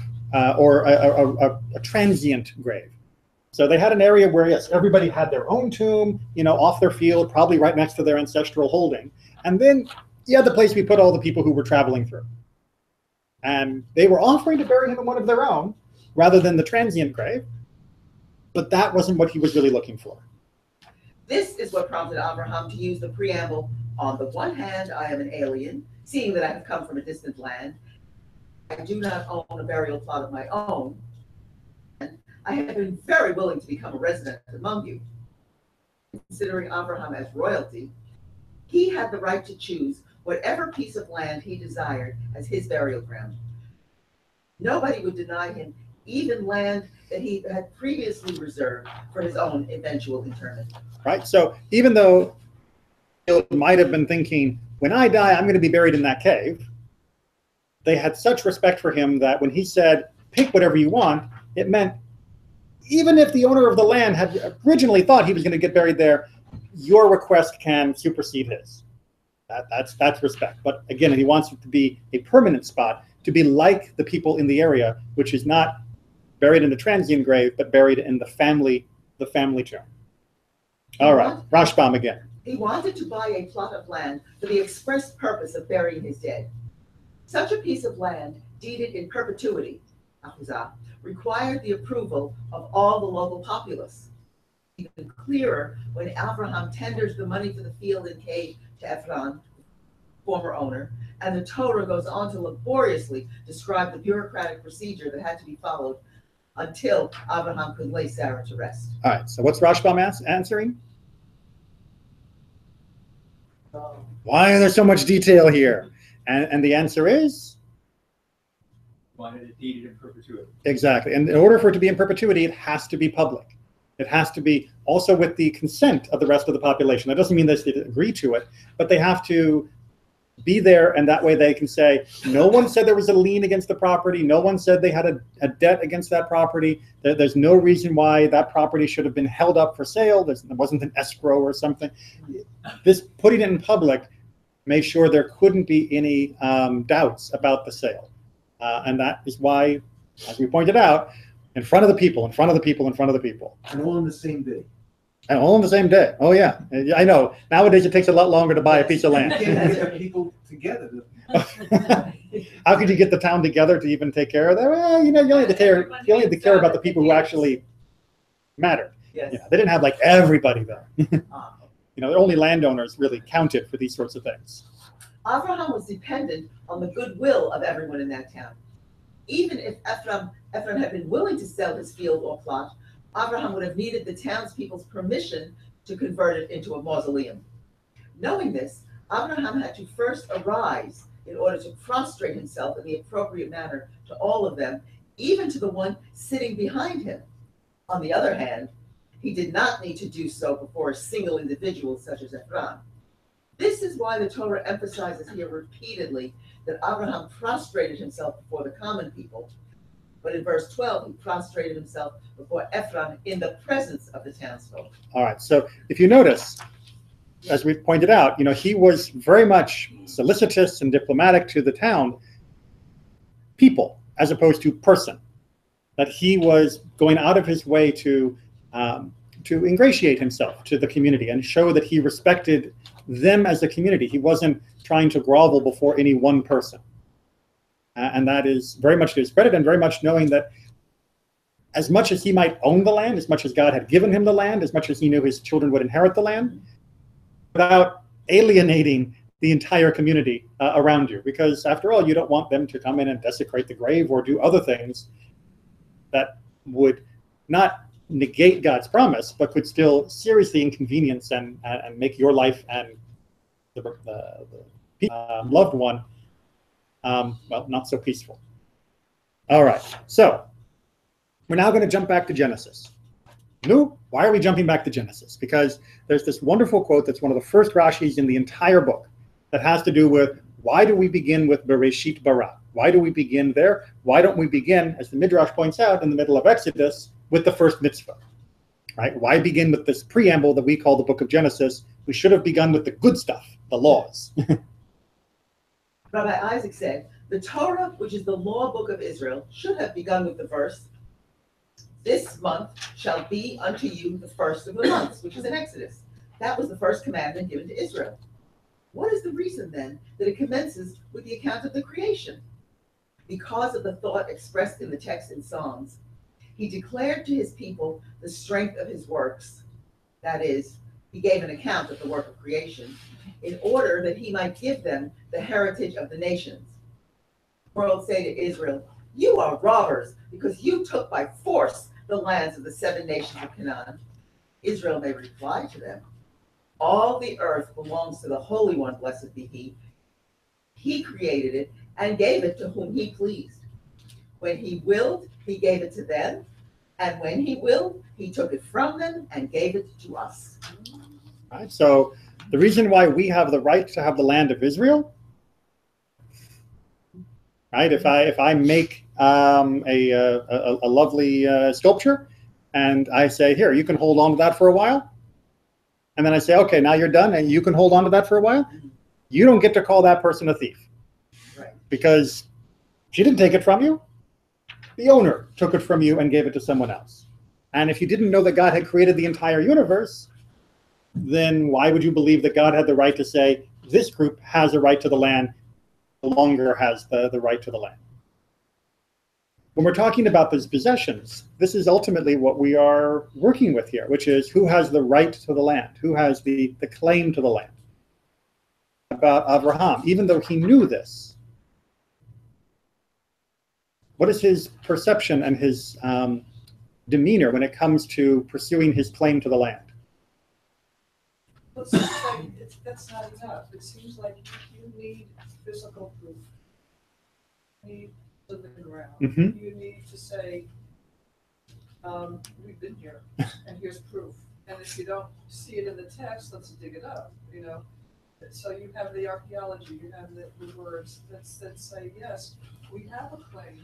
or a transient grave. So they had an area where, yes, everybody had their own tomb, off their field, probably right next to their ancestral holding. And then you had the place we put all the people who were traveling through. And they were offering to bury him in one of their own, rather than the transient grave. But that wasn't what he was really looking for. This is what prompted Abraham to use the preamble, on the one hand, I am an alien, seeing that I have come from a distant land. I do not own a burial plot of my own. And I have been very willing to become a resident among you. Considering Abraham as royalty, he had the right to choose whatever piece of land he desired as his burial ground. Nobody would deny him even land that he had previously reserved for his own eventual interment. Right, so even though he might have been thinking, when I die, I'm going to be buried in that cave, they had such respect for him that when he said, pick whatever you want, it meant even if the owner of the land had originally thought he was going to get buried there, your request can supersede his. That's respect. But again, he wants it to be a permanent spot, to be like the people in the area, which is not buried in the transient grave, but buried in the family tomb. All right, Rashbam again. He wanted to buy a plot of land for the express purpose of burying his dead. Such a piece of land, deeded in perpetuity, achuzah, required the approval of all the local populace. Even clearer when Abraham tenders the money for the field and cave to Ephron, former owner, and the Torah goes on to laboriously describe the bureaucratic procedure that had to be followed until Abraham could lay Sarah to rest. All right, so what's Rashbam answering? Why are there so much detail here? And the answer is? Wanted it deeded in perpetuity. Exactly, and in order for it to be in perpetuity, it has to be public. It has to be also with the consent of the rest of the population. That doesn't mean they agree to it, but they have to be there, and that way they can say, no one said there was a lien against the property, no one said they had a debt against that property, there's no reason why that property should have been held up for sale, there wasn't an escrow or something. This putting it in public made sure there couldn't be any doubts about the sale. And that is why, as we pointed out, In front of the people, in front of the people, in front of the people. And all on the same day. And all on the same day. Oh, yeah. I know. Nowadays, it takes a lot longer to buy a piece of You land. can't get people together. How could you get the town together to even take care of that? Well, you only have to care about the people who actually mattered. Yes. They didn't have like everybody there. Ah. Only landowners really counted for these sorts of things. Abraham was dependent on the goodwill of everyone in that town. Even if Ephraim had been willing to sell his field or plot, Abraham would have needed the townspeople's permission to convert it into a mausoleum. Knowing this, Abraham had to first arise in order to prostrate himself in the appropriate manner to all of them, even to the one sitting behind him. On the other hand, he did not need to do so before a single individual such as Ephraim. This is why the Torah emphasizes here repeatedly that Abraham prostrated himself before the common people. But in verse 12, he prostrated himself before Ephraim in the presence of the townsfolk. All right. So if you notice, as we pointed out, he was very much solicitous and diplomatic to the town people as opposed to person. That he was going out of his way to ingratiate himself to the community and show that he respected them as a community. He wasn't trying to grovel before any one person. And that is very much to his credit, and very much knowing that as much as he might own the land, as much as God had given him the land, as much as he knew his children would inherit the land, without alienating the entire community around you. Because after all, you don't want them to come in and desecrate the grave or do other things that would not negate God's promise, but could still seriously inconvenience and make your life and the loved one, not so peaceful. All right, so we're now going to jump back to Genesis. No, why are we jumping back to Genesis? Because there's this wonderful quote that's one of the first Rashis in the entire book that has to do with why do we begin with Bereshit bara? Why do we begin there? Why don't we begin, as the Midrash points out, in the middle of Exodus with the first mitzvah? Right? Why begin with this preamble that we call the book of Genesis? We should have begun with the good stuff, the laws. Rabbi Isaac said, the Torah, which is the law book of Israel, should have begun with the verse, this month shall be unto you the first of the months, which is in Exodus. That was the first commandment given to Israel. What is the reason then that it commences with the account of the creation? Because of the thought expressed in the text in Psalms, he declared to his people the strength of his works. That is, he gave an account of the work of creation in order that he might give them the heritage of the nations. The world say to Israel, you are robbers because you took by force the lands of the 7 nations of Canaan. Israel may reply to them, all the earth belongs to the Holy One, blessed be he. He created it and gave it to whom he pleased. When he willed, he gave it to them, and when he willed, he took it from them and gave it to us. All right, so the reason why we have the right to have the land of Israel, right? If I make a lovely sculpture, and I say, here, you can hold on to that for a while, and then I say, okay, now you're done, and you can hold on to that for a while, you don't get to call that person a thief. Right. Because she didn't take it from you. The owner took it from you and gave it to someone else. And if you didn't know that God had created the entire universe, then why would you believe that God had the right to say, this group has a right to the land, no longer has the right to the land? When we're talking about these possessions, this is ultimately what we are working with here, which is who has the right to the land, who has the claim to the land. About Abraham, even though he knew this, what is his perception and his demeanor when it comes to pursuing his claim to the land? Well, it seems like that's not enough. It seems like you need physical proof. You need living ground. Mm-hmm. You need to say, we've been here, and here's proof. And if you don't see it in the text, let's dig it up, So you have the archaeology, you have the words that say, yes, we have a claim.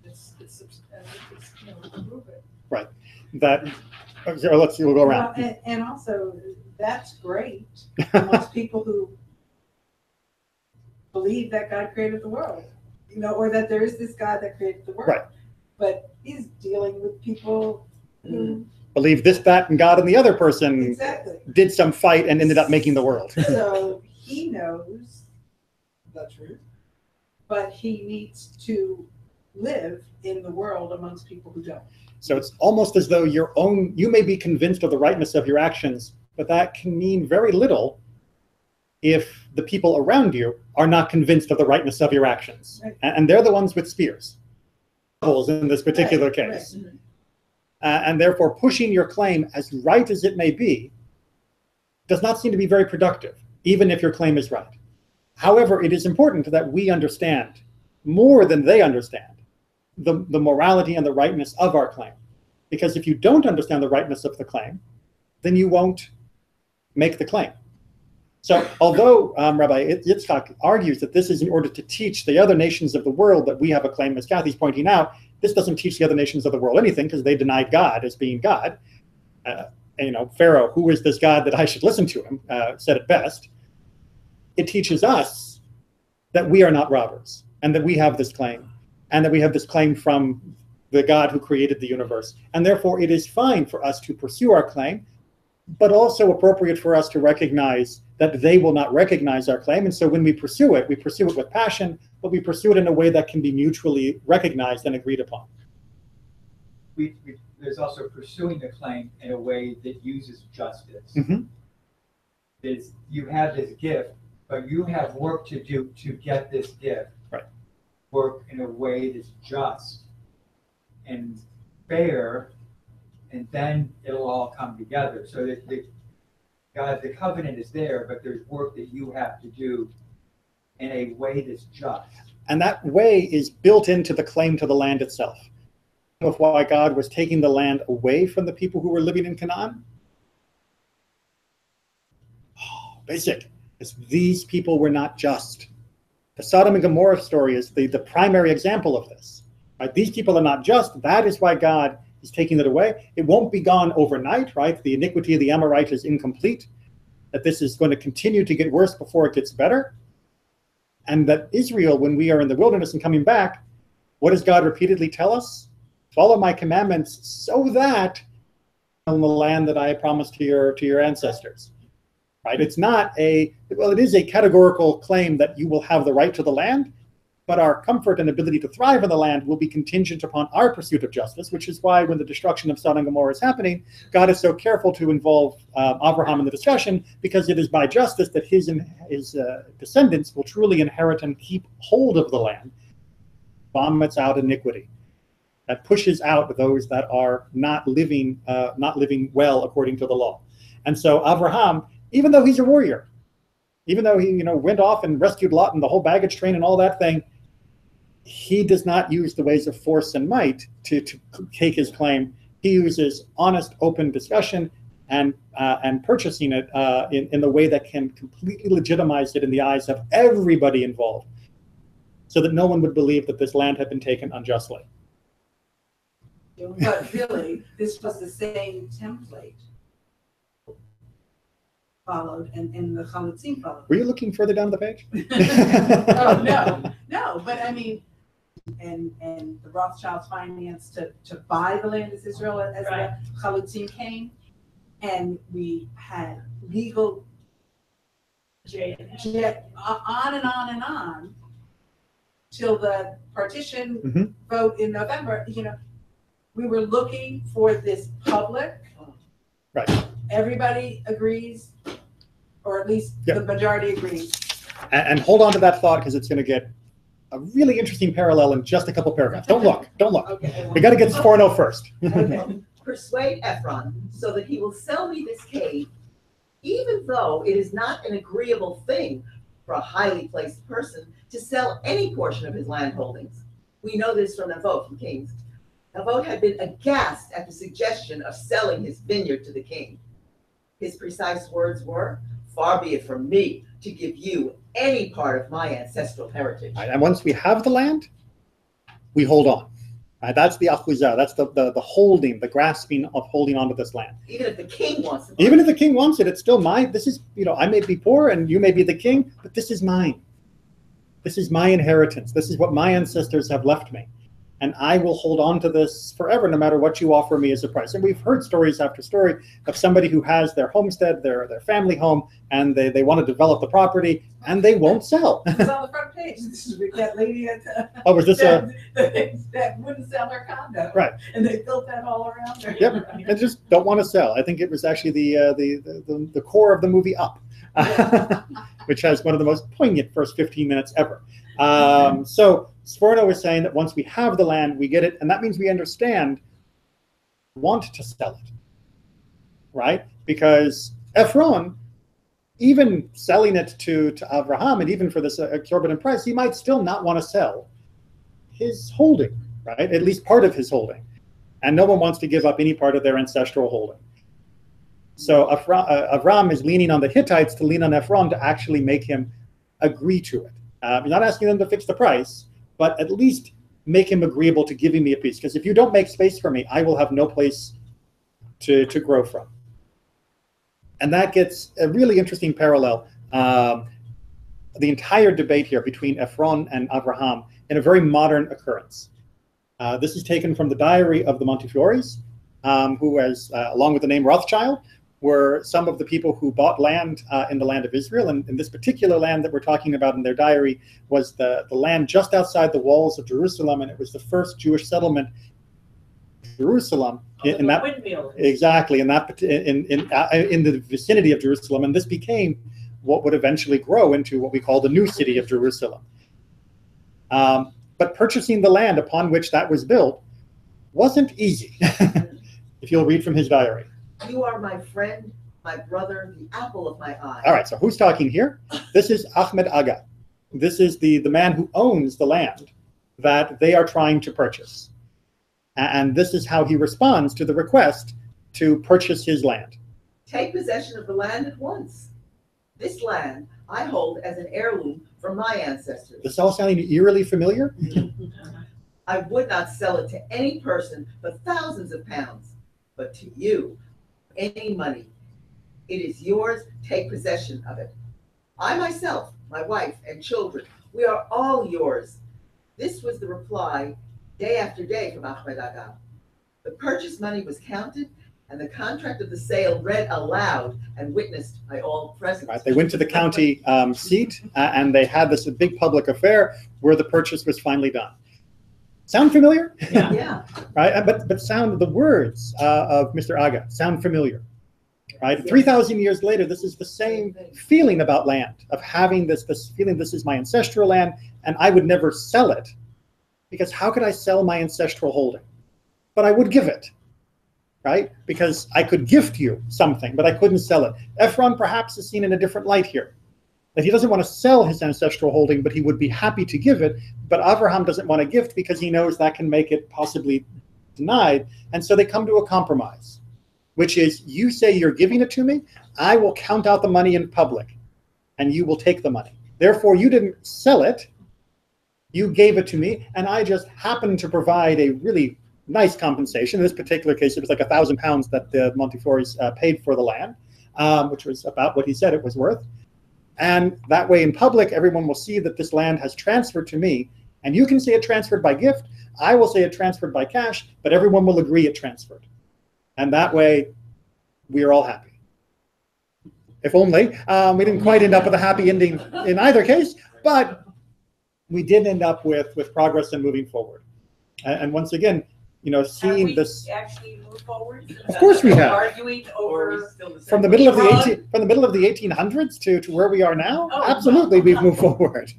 It's prove it. Right. We'll go around. Well, and also, that's great for most people who believe that God created the world, or that there is this God that created the world. Right. but he's dealing with people who Believe this, that, and God and the other person exactly. did some fight and ended up making the world. So he knows the truth, but he needs to live in the world amongst people who don't. So it's almost as though you may be convinced of the rightness of your actions, but that can mean very little if the people around you are not convinced of the rightness of your actions. Right. And they're the ones with spears in this particular case. Right. And therefore pushing your claim, as right as it may be, does not seem to be very productive, even if your claim is right. However, it is important that we understand, more than they understand, the morality and the rightness of our claim. Because if you don't understand the rightness of the claim, then you won't make the claim. So although Rabbi Yitzchak argues that this is in order to teach the other nations of the world that we have a claim, as Kathy's pointing out, this doesn't teach the other nations of the world anything, because they denied God as being God. Pharaoh, who is this God that I should listen to him, said it best. It teaches us that we are not robbers, and that we have this claim, and that we have this claim from the God who created the universe. And therefore it is fine for us to pursue our claim, but also appropriate for us to recognize that they will not recognize our claim. And so when we pursue it with passion, but we pursue it in a way that can be mutually recognized and agreed upon. There's also pursuing the claim in a way that uses justice. Mm-hmm. You have this gift, but you have work to do to get this gift. Right. Work in a way that's just and fair, and then it'll all come together. So that the covenant is there, but there's work that you have to do in a way that's just. And that way is built into the claim to the land itself. Of why God was taking the land away from the people who were living in Canaan? Basic. Because these people were not just. The Sodom and Gomorrah story is the primary example of this. Right? These people are not just. That is why God is taking it away. It won't be gone overnight, right? The iniquity of the Amorite is incomplete. That this is going to continue to get worse before it gets better. And that Israel, when we are in the wilderness and coming back, what does God repeatedly tell us? Follow my commandments so that in the land that I promised to your ancestors. Right? It's not it is a categorical claim that you will have the right to the land, but our comfort and ability to thrive in the land will be contingent upon our pursuit of justice, which is why when the destruction of Sodom and Gomorrah is happening, God is so careful to involve Abraham in the discussion, because it is by justice that his descendants will truly inherit and keep hold of the land. Vomits out iniquity. That pushes out those that are not living well according to the law. And so Abraham, even though he's a warrior, even though he went off and rescued Lot and the whole baggage train and all that thing, he does not use the ways of force and might to take his claim. He uses honest, open discussion and purchasing it in the way that can completely legitimize it in the eyes of everybody involved, so that no one would believe that this land had been taken unjustly. But really, this was the same template followed, and the Chalutzim followed. Were you looking further down the page? Oh, no, but I mean, and the Rothschilds financed to buy the land as Israel as Right. the Chalutzim came, and we had legal on and on and on till the partition vote in November. We were looking for this public. Right. Everybody agrees, or at least the majority agrees. And hold on to that thought, because it's going to get a really interesting parallel in just a couple paragraphs. Don't look. Okay. We got to get to 4.0 first. Okay. Persuade Ephron so that he will sell me this cave, even though it is not an agreeable thing for a highly placed person to sell any portion of his land holdings. We know this from the vote from Kings. The vote had been aghast at the suggestion of selling his vineyard to the king. His precise words were, "Far be it from me to give you any part of my ancestral heritage." Right, and once we have the land, we hold on. Right, that's the achuzah. That's the holding, the grasping of holding onto this land. Even if the king wants it. Even if the king wants it, it's still mine. This is, I may be poor and you may be the king, but this is mine. This is my inheritance. This is what my ancestors have left me. and I will hold on to this forever, no matter what you offer me as a price. And we've heard stories after story of somebody who has their homestead, their family home, and they want to develop the property, and they won't sell. It's on the front page. This is that lady at Oh, was this a... that wouldn't sell her condo. Right. And they built that all around her. Yep, they just don't want to sell. I think it was actually the core of the movie Up, which has one of the most poignant first 15 minutes ever. So Sforno is saying that once we have the land, we get it, and that means we understand, want to sell it, right? Because Ephron, even selling it to Abraham, and even for this exorbitant price, he might still not want to sell his holding, right? At least part of his holding. And no one wants to give up any part of their ancestral holding. So Avram is leaning on the Hittites to lean on Ephron to actually make him agree to it. He's not asking them to fix the price, but at least make him agreeable to giving me a piece. Because if you don't make space for me, I will have no place to grow from. And that gets a really interesting parallel. The entire debate here between Ephron and Abraham in a very modern occurrence. This is taken from the diary of the Montefiores, who, along with the name Rothschild, were some of the people who bought land in the land of Israel. And in this particular land that we're talking about in their diary was the land just outside the walls of Jerusalem, and it was the first Jewish settlement in Jerusalem. In that, exactly, in the vicinity of Jerusalem. And this became what would eventually grow into what we call the new city of Jerusalem. But purchasing the land upon which that was built wasn't easy, if you'll read from his diary. You are my friend, my brother, the apple of my eye. All right, so who's talking here? This is Ahmed Aga. This is the man who owns the land that they are trying to purchase. And this is how he responds to the request to purchase his land. Take possession of the land at once. This land I hold as an heirloom from my ancestors. This all sounding eerily familiar? I would not sell it to any person for thousands of pounds, but to you, any money. It is yours, take possession of it. I myself, my wife and children, we are all yours. This was the reply day after day from Ahmed Aga. The purchase money was counted and the contract of the sale read aloud and witnessed by all present. Right, they went to the county seat and they had this big public affair where the purchase was finally done. Sound familiar? Yeah. Yeah. Right, but sound the words of Mr. Aga sound familiar, right? Yes. 3,000 years later, this is the same feeling about land, of having this feeling this is my ancestral land and I would never sell it, because how could I sell my ancestral holding? But I would give it, right? Because I could gift you something, but I couldn't sell it. Ephron perhaps is seen in a different light here. That he doesn't want to sell his ancestral holding, but he would be happy to give it. But Abraham doesn't want to gift because he knows that can make it possibly denied. And so they come to a compromise, which is you say you're giving it to me, I will count out the money in public, and you will take the money. Therefore, you didn't sell it, you gave it to me, and I just happened to provide a really nice compensation. In this particular case, it was like £1,000 that the Montefiores paid for the land, which was about what he said it was worth. And that way in public, everyone will see that this land has transferred to me. And you can say it transferred by gift. I will say it transferred by cash, but everyone will agree it transferred. And that way, we are all happy. If only. We didn't quite end up with a happy ending in either case, but we did end up with progress and moving forward. And once again, you know, seeing this actually move forward? Of course we have. Arguing over from the middle of the 1800s to where we are now. Oh, absolutely, we've moved forward.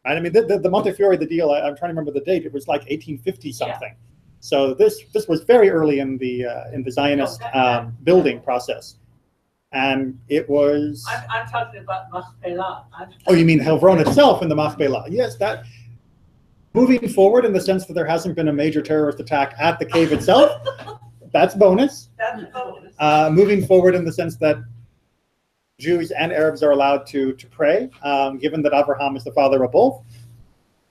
I mean, the Montefiore, the deal. I'm trying to remember the date. It was like 1850 something. Yeah. So this was very early in the Zionist building process, and it was. I'm talking about Machpelah. Oh, you mean Hebron itself and the Machpelah? Yes, that. Moving forward in the sense that there hasn't been a major terrorist attack at the cave itself, that's bonus. That's bonus. Moving forward in the sense that Jews and Arabs are allowed to pray, given that Abraham is the father of both.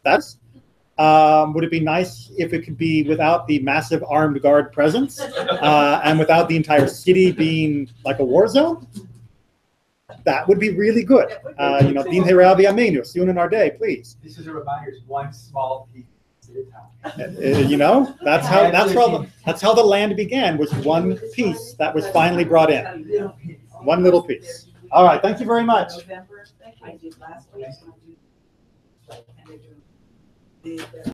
That's. Would it be nice if it could be without the massive armed guard presence and without the entire city being like a war zone? That would be really good. You know, Din Heravi Amenu, soon in our day, please. This is a reminder, it's one small piece. You know, that's how the land began, was one piece that was finally brought in. One little piece. All right, thank you very much. November, I did last week. And they're doing